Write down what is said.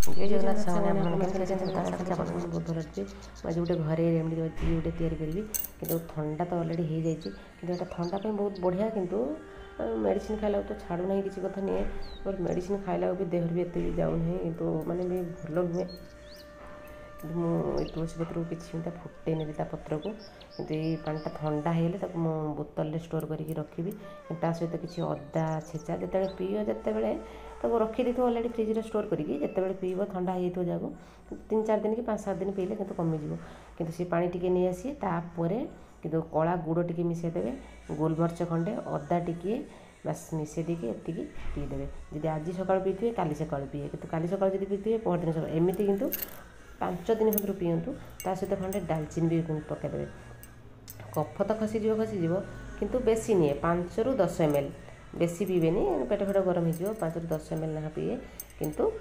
जय जगन्नाथ सामने बहुत भल अच्छे आज गोटे घरे रेमडी अच्छी गोटे तैयारी कि थंडा तो अलरेडी हो जाए कि थंडा बहुत बढ़िया किंतु मेडिसिन खाइला तो छाड़ूना किसी कथा नहीं और मेडिसिन खाइला भी देह भी एत भी जाऊना किंतु माने भी भल नुहे कि मुझे तुलसी पत्र को किसी फुटे ने पत्र को कि ये पानीटा ठंडा होगले बोतल स्टोर करके रखी सहित किसी अदा छेचा जिते पीओ जिते रखी दे अलरेडी फ्रिज स्टोर करके जिते पीब ठंडा हो जाको 3-4 दिन कि 5-7 दिन पीले कि कमिज कि सी पा टी नहीं आसी तापर कि कला गुड़ टी मिसेदेवे गोलमरीच खंडे अदा टी बस मिसे देके एतिकी पीदेवे जब आज सका पीते काली सका पीए कि काली सका जब पीते परदिन सका एमती कितु 5 दिन खंड पीयंतु ता सहित खंडे डालचिन भी पकईदेवे कफ तो खसीज किंतु बेसी नहीं 5 ରୁ 10 ml बेसी पीबेनी पेट फेट गरम हो 5 ରୁ 10 ml ना पीए किंतु